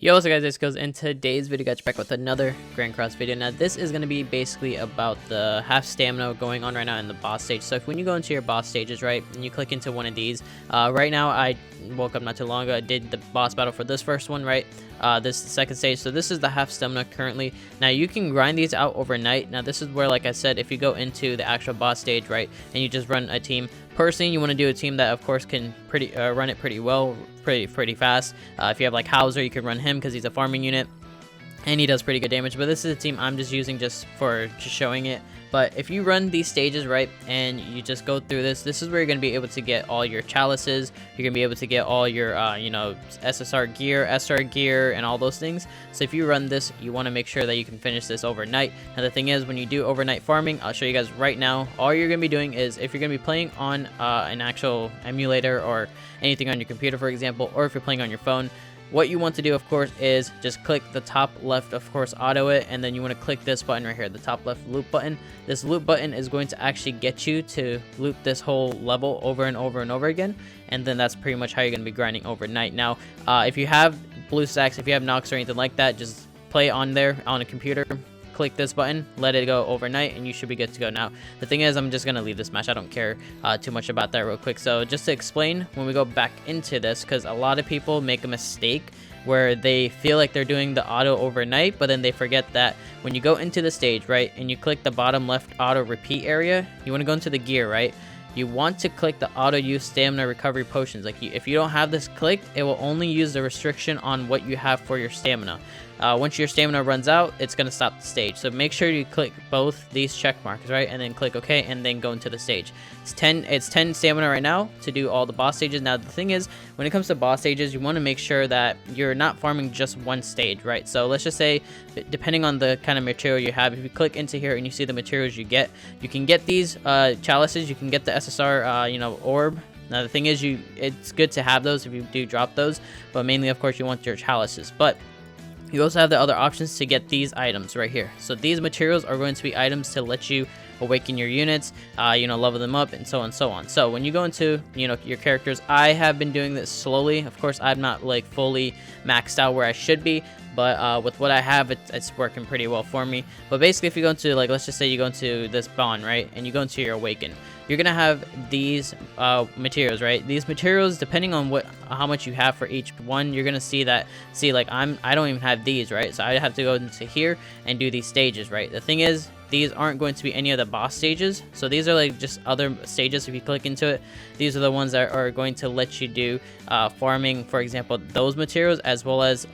Yo, what's up guys, it's Skills. In today's video, got you back with another Grand Cross video. Now this is going to be basically about the half stamina going on right now in the boss stage. So when you go into your boss stages, right, and you click into one of these, right now I woke up not too long ago, I did the boss battle for this first one, right. This is the second stage, so this is the half stamina currently. Now you can grind these out overnight. Now this is where, like I said, if you go into the actual boss stage, right, and you just run a team, personally you want to do a team that of course can run it pretty well, pretty fast. If you have like Hauser, you can run him because he's a farming unit and he does pretty good damage. But this is a team I'm just using just showing it. But if you run these stages right and you just go through this is where you're going to be able to get all your chalices. You're going to be able to get all your you know, SSR gear, SR gear, and all those things. So if you run this, you want to make sure that you can finish this overnight. Now the thing is, when you do overnight farming, I'll show you guys right now, all you're going to be doing is, if you're going to be playing on an actual emulator or anything on your computer, for example, or if you're playing on your phone, what you want to do, of course, is just click the top left, of course, auto it, and then you want to click this button right here, the top left loop button. This loop button is going to actually get you to loop this whole level over and over and over again, and then that's pretty much how you're going to be grinding overnight. Now, if you have BlueStacks, if you have Nox or anything like that, just play on there on a computer. Click this button, let it go overnight, and you should be good to go. Now the thing is, I'm just gonna leave this match. I don't care too much about that real quick. So just to explain, when we go back into this, because a lot of people make a mistake where they feel like they're doing the auto overnight, but then they forget that when you go into the stage, right, and you click the bottom left auto repeat area, you want to go into the gear, right. You want to click the auto use stamina recovery potions. Like, if you don't have this clicked, it will only use the restriction on what you have for your stamina. Once your stamina runs out, it's going to stop the stage. So make sure you click both these check marks, right, and then click OK, and then go into the stage. It's 10 stamina right now to do all the boss stages. Now the thing is, when it comes to boss stages, you want to make sure that you're not farming just one stage, right? So let's just say, depending on the kind of material you have, if you click into here and you see the materials you can get these chalices, you can get the SSR you know, orb. Now the thing is, it's good to have those if you do drop those, but mainly of course you want your chalices. But you also have the other options to get these items right here. So these materials are going to be items to let you awaken your units, you know, level them up, and so on and so on. So when you go into, you know, your characters, I have been doing this slowly. Of course, I'm not like fully maxed out where I should be, but with what I have, it's working pretty well for me. But basically, if you go into, like, let's just say you go into this bond, right, and you go into your awaken, you're gonna have these materials, right? These materials, depending on how much you have for each one, you're gonna see like I don't even have these, right? So I have to go into here and do these stages, right? The thing is, these aren't going to be any of the boss stages, so these are like just other stages. If you click into it, these are the ones that are going to let you do farming, for example, those materials, as well as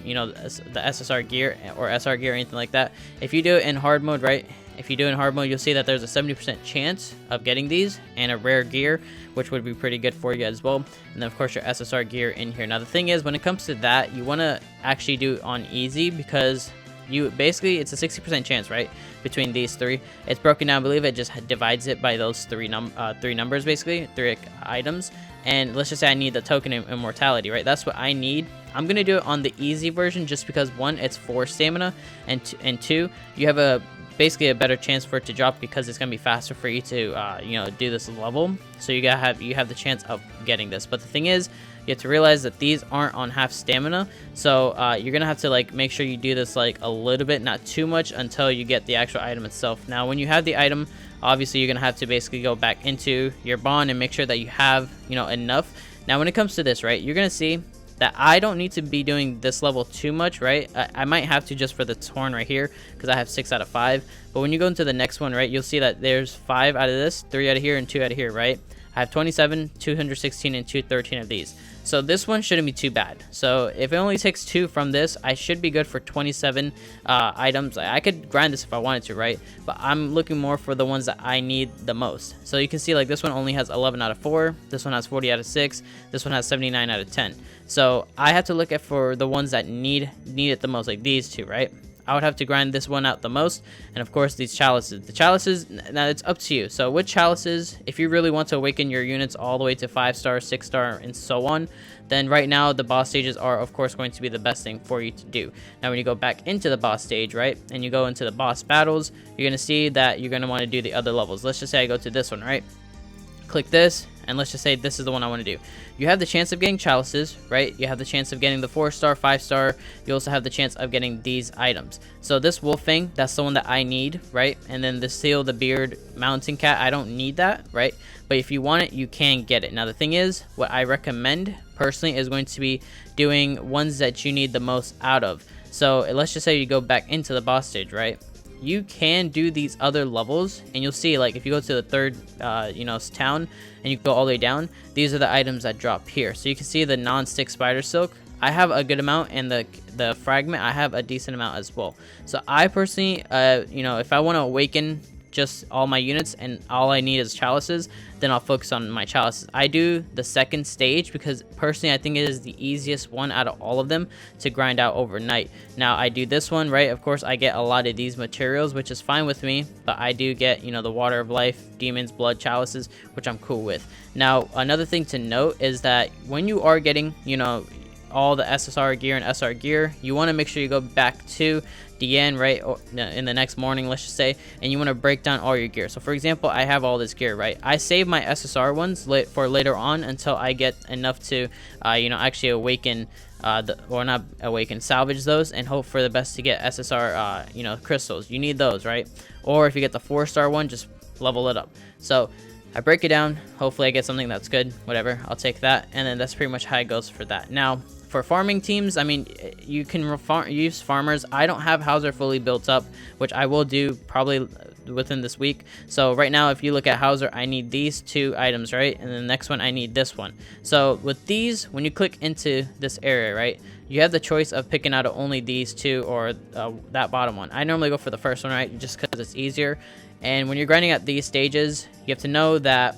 you know, the SSR gear or SR gear or anything like that. If you do it in hard mode, right, if you do it in hard mode, you'll see that there's a 70% chance of getting these and a rare gear, which would be pretty good for you as well. And then of course your SSR gear in here. Now the thing is, when it comes to that, you want to actually do it on easy, because you basically, it's a 60% chance, right, between these three. It's broken down, I believe it just divides it by those three numbers, basically three items. And let's just say I need the token immortality, right? That's what I need. I'm gonna do it on the easy version just because, one, it's 4 stamina, and two, you have basically a better chance for it to drop, because it's gonna be faster for you to you know, do this level. So you have the chance of getting this. But the thing is, you have to realize that these aren't on half stamina, so you're gonna have to like make sure you do this like a little bit, not too much, until you get the actual item itself. Now when you have the item, obviously you're gonna have to basically go back into your bond and make sure that you have, you know, enough. Now when it comes to this, right, you're gonna see that I don't need to be doing this level too much, right? I might have to just for the torn right here, because I have 6 out of 5. But when you go into the next one, right, you'll see that there's 5 out of this, 3 out of here, and 2 out of here, right? I have 27, 216, and 213 of these. So this one shouldn't be too bad. So if it only takes 2 from this, I should be good for 27 items. I could grind this if I wanted to, right? But I'm looking more for the ones that I need the most. So you can see, like, this one only has 11 out of 4. This one has 40 out of 6. This one has 79 out of 10. So I have to look at for the ones that need it the most, like these two, right? I would have to grind this one out the most, and of course these chalices. The chalices, now it's up to you. So with chalices, if you really want to awaken your units all the way to 5-star, 6-star, and so on, then right now the boss stages are of course going to be the best thing for you to do. Now when you go back into the boss stage, right, and you go into the boss battles, you're going to see that you're going to want to do the other levels. Let's just say I go to this one, right? click this, and let's just say this is the one I want to do. You have the chance of getting chalices, right? You have the chance of getting the 4-star, 5-star. You also have the chance of getting these items. So this wolf thing, that's the one that I need, right? And then the seal, the beard, mountain cat, I don't need that, right? But if you want it, you can get it. Now the thing is, what I recommend personally is going to be doing ones that you need the most out of. So let's just say you go back into the boss stage, right? You can do these other levels, and you'll see, like, if you go to the third town and you go all the way down, these are the items that drop here. So you can see the non-stick spider silk, I have a good amount, and the fragment, I have a decent amount as well. So I personally, if I want to awaken just all my units and all I need is chalices, then I'll focus on my chalices. I do the second stage because personally I think it is the easiest one out of all of them to grind out overnight. Now I do this one, right? Of course I get a lot of these materials, which is fine with me, but I do get, the water of life, demons, blood, chalices, which I'm cool with. Now another thing to note is that when you are getting, all the SSR gear and SR gear, you want to make sure you go back to the end, right, or in the next morning, let's just say, and you want to break down all your gear. So for example, I have all this gear, right? I save my SSR ones for later on until I get enough to actually awaken salvage those and hope for the best to get SSR crystals. You need those, right? Or if you get the 4-star one, just level it up. So I break it down, hopefully I get something that's good, whatever, I'll take that, and then that's pretty much how it goes for that. Now for farming teams, I mean, you can use farmers. I don't have Hauser fully built up, which I will do probably within this week. So right now, if you look at Hauser, I need these 2 items, right? And the next one, I need this one. So with these, when you click into this area, right, you have the choice of picking out only these 2 or that bottom one. I normally go for the first one, right, just because it's easier. And when you're grinding at these stages, you have to know that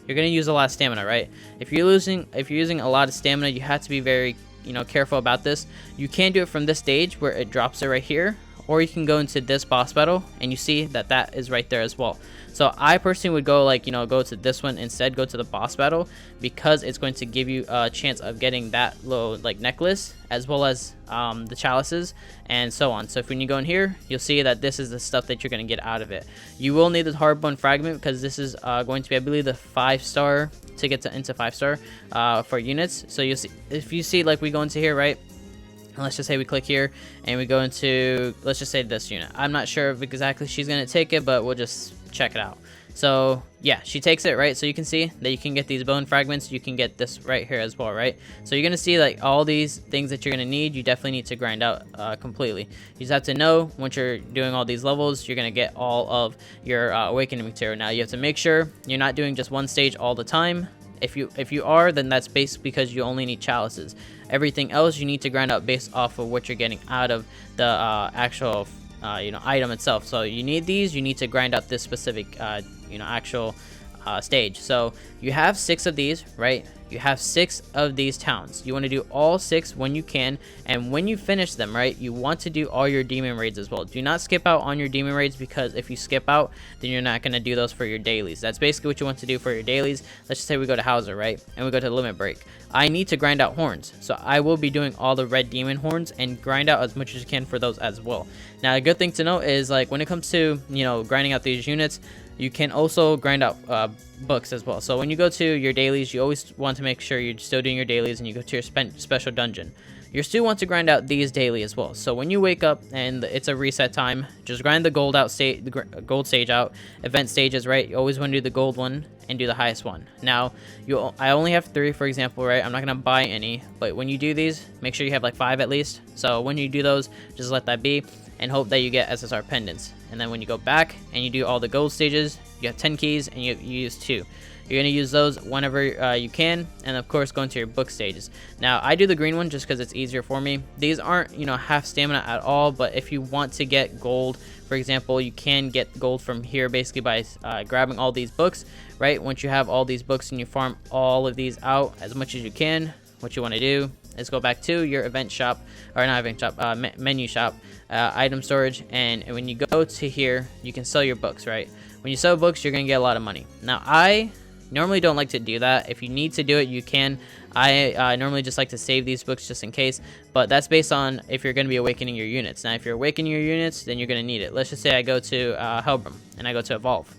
you're going to use a lot of stamina, right? If you're using a lot of stamina, you have to be very careful about this. You can do it from this stage where it drops it right here, or you can go into this boss battle and you see that is right there as well. So I personally would go go to this one instead, go to the boss battle, because it's going to give you a chance of getting that little necklace as well as the chalices and so on. So if when you go in here, you'll see that this is the stuff that you're going to get out of it. You will need the hardbone fragment because this is going to be, I believe, the 5-star to get into 5-star for units. So you'll see, if you see, like, we go into here, right? And let's just say we click here and we go into, let's just say this unit. I'm not sure if exactly she's going to take it, but we'll just check it out. So yeah, she takes it, right? So you can see that you can get these bone fragments. You can get this right here as well, right? So you're going to see all these things that you're going to need. You definitely need to grind out completely. You just have to know once you're doing all these levels, you're going to get all of your awakening material. Now you have to make sure you're not doing just one stage all the time. If you are, then that's basically because you only need chalices. Everything else you need to grind out based off of what you're getting out of the actual item itself. So you need these, you need to grind out this specific actual stage. So you have 6 of these, right? You have 6 of these towns. You want to do all 6 when you can, and when you finish them, right, you want to do all your demon raids as well. Do not skip out on your demon raids, because if you skip out, then you're not going to do those for your dailies. That's basically what you want to do for your dailies. Let's just say we go to Hauser, right, and we go to Limit Break. I need to grind out horns, so I will be doing all the red demon horns and grind out as much as you can for those as well. Now a good thing to note is, like, when it comes to grinding out these units, you can also grind out books as well. So when you go to your dailies, you always want to make sure you're still doing your dailies, and you go to your special dungeon. You still want to grind out these daily as well. So when you wake up and it's a reset time, just grind the gold stage out. Event stages, right? You always want to do the gold one and do the highest one. Now, I only have 3, for example, right? I'm not gonna buy any, but when you do these, make sure you have like 5 at least. So when you do those, just let that be and hope that you get SSR pendants. And then when you go back and you do all the gold stages, you have 10 keys and you use 2. You're going to use those whenever you can, and of course go into your book stages. Now I do the green one just because it's easier for me. These aren't half stamina at all, but if you want to get gold, for example, you can get gold from here basically by grabbing all these books, right? Once you have all these books and you farm all of these out as much as you can, what you want to do is go back to your event shop, or not event shop, menu shop, item storage, and when you go to here, you can sell your books, right? When you sell books, you're going to get a lot of money. Now I normally don't like to do that. If you need to do it, you can. I normally just like to save these books just in case, but that's based on if you're going to be awakening your units. Now if you're awakening your units, then you're going to need it. Let's just say I go to Helbram and I go to Evolve.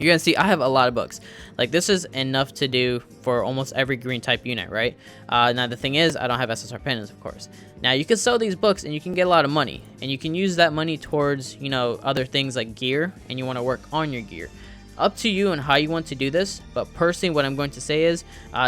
you're gonna see I have a lot of books. Like, this is enough to do for almost every green type unit, right? Now the thing is, I don't have SSR pendants, of course. Now you can sell these books and you can get a lot of money, and you can use that money towards, you know, other things like gear, and you want to work on your gear. Up to you on how you want to do this, but personally what I'm going to say is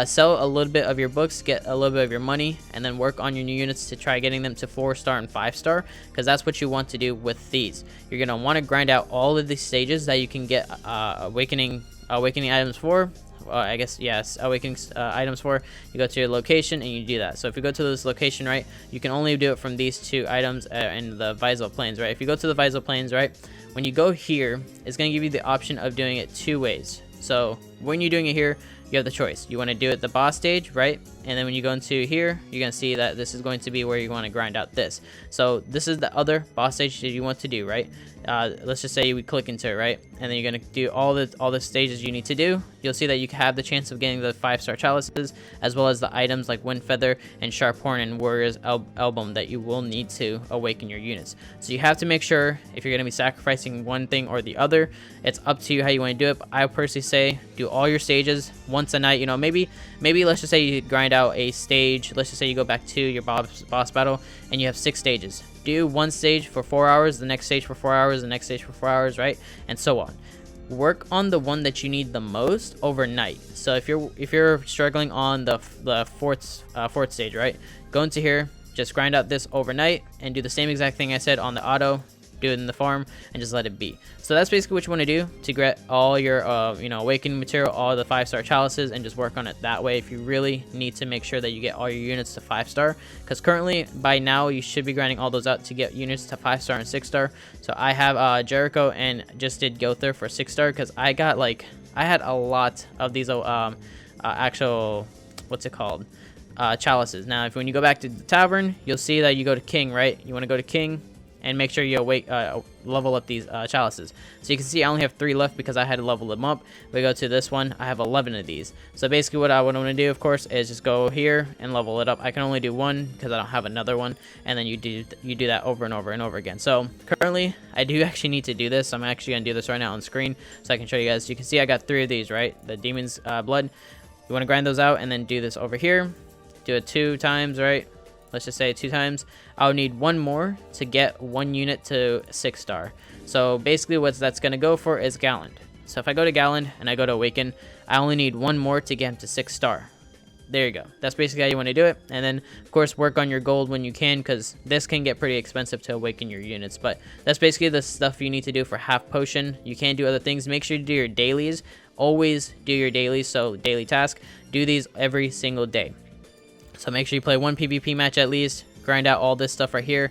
sell a little bit of your books, get a little bit of your money, and then work on your new units to try getting them to 4-star and 5-star, because that's what you want to do with these. You're going to want to grind out all of these stages that you can get awakening items for. I guess, yes, awakening items for. You go to your location and you do that. So if you go to this location, right, you can only do it from these 2 items in the Visal Plains, right? If you go to the Visal Plains, right, when you go here, it's going to give you the option of doing it 2 ways. So when you're doing it here, you have the choice. You want to do it the boss stage, right? And then when you go into here, you're going to see that this is going to be where you want to grind out this. So this is the other boss stage that you want to do, right? Let's just say we click into it, right? And then you're going to do all the stages you need to do. You'll see that you have the chance of getting the 5-star chalices, as well as the items like Wind Feather and Sharp Horn and Warrior's Album that you will need to awaken your units. So you have to make sure if you're going to be sacrificing one thing or the other. It's up to you how you want to do it. But I personally say do all your stages once a night. You know, maybe let's just say you grind out a stage. Let's just say you go back to your boss battle and you have 6 stages. Do one stage for 4 hours, the next stage for 4 hours, the next stage for 4 hours, right? And so on. Work on the one that you need the most overnight. So if you're struggling on the fourth stage, right? Go into here, just grind out this overnight and do the same exact thing I said on the auto. Do it in the farm and just let it be. So that's basically what you want to do to get all your you know, awakening material, all the 5-star chalices, and just work on it that way if you really need to make sure that you get all your units to 5-star, because currently by now you should be grinding all those out to get units to 5-star and 6-star. So I have Jericho and just did Gother for 6-star because I had a lot of these actual, what's it called, chalices. Now when you go back to the tavern, you'll see that you go to King, right? You want to go to King and make sure you level up these chalices. So you can see I only have 3 left because I had to level them up. We go to this one, I have 11 of these. So basically what I want to do, of course, is just go here and level it up. I can only do 1 because I don't have another one, and then you do that over and over and over again. So currently I do actually need to do this. I'm actually gonna do this right now on screen so I can show you guys. You can see I got 3 of these, right? The Demon's Blood. You want to grind those out and then do this over here. Do it 2 times, right? Let's just say 2 times. I'll need 1 more to get 1 unit to 6-star. So basically what that's going to go for is Galland. So if I go to Galland and I go to Awaken, I only need 1 more to get him to 6-star. There you go. That's basically how you want to do it. And then, of course, work on your gold when you can, because this can get pretty expensive to awaken your units. But that's basically the stuff you need to do for half potion. You can do other things. Make sure you do your dailies. Always do your dailies. So daily task. Do these every single day. So make sure you play 1 PvP match at least. Grind out all this stuff right here.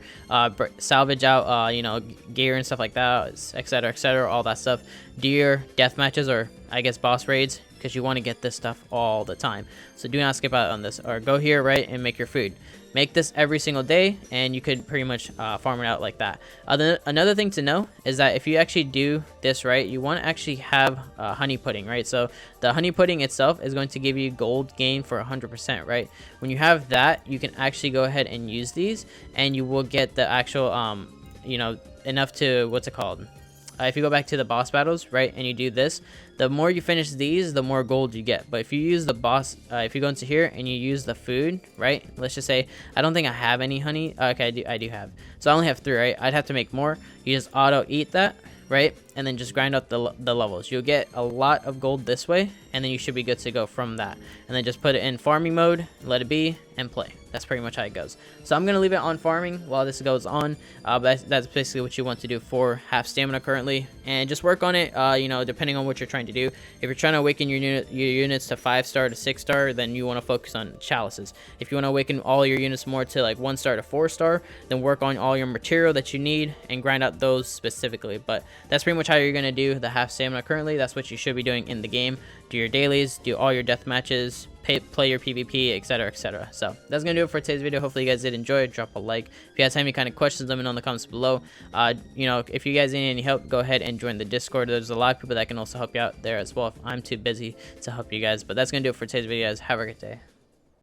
Salvage out, you know, gear and stuff like that, etc., all that stuff. Do your death matches, or I guess boss raids, because you want to get this stuff all the time. So do not skip out on this. Or go here, right, and make your food. Make this every single day, and you could pretty much farm it out like that. Another thing to know is that if you actually do this right, you want to actually have honey pudding, right? So the honey pudding itself is going to give you gold gain for 100%, right? When you have that, you can actually go ahead and use these, and you will get the actual, you know, enough to, what's it called? If you go back to the boss battles, right, and you do this, the more you finish these, the more gold you get. But if you use the boss, if you go into here and you use the food, right, let's just say, I don't think I have any honey. Okay, I do have. So I only have 3, right? I'd have to make more. You just auto eat that, right, and then just grind out the levels. You'll get a lot of gold this way, and then you should be good to go from that. And then just put it in farming mode, let it be, and play. That's pretty much how it goes. So I'm going to leave it on farming while this goes on. But that's basically what you want to do for half stamina currently. And just work on it, you know, depending on what you're trying to do. If you're trying to awaken your units to 5-star to 6-star, then you want to focus on chalices. If you want to awaken all your units more to like 1-star to 4-star, then work on all your material that you need and grind out those specifically. But that's pretty much how you're going to do the half stamina currently. That's what you should be doing in the game. Do your dailies, do all your death matches, play your PvP, etc. So that's gonna do it for today's video. Hopefully you guys did enjoy it. Drop a like. If you guys have any kind of questions, let me know in the comments below. You know, if you guys need any help, go ahead and join the Discord. There's a lot of people that can also help you out there as well if I'm too busy to help you guys. But that's gonna do it for today's video, guys. Have a great day.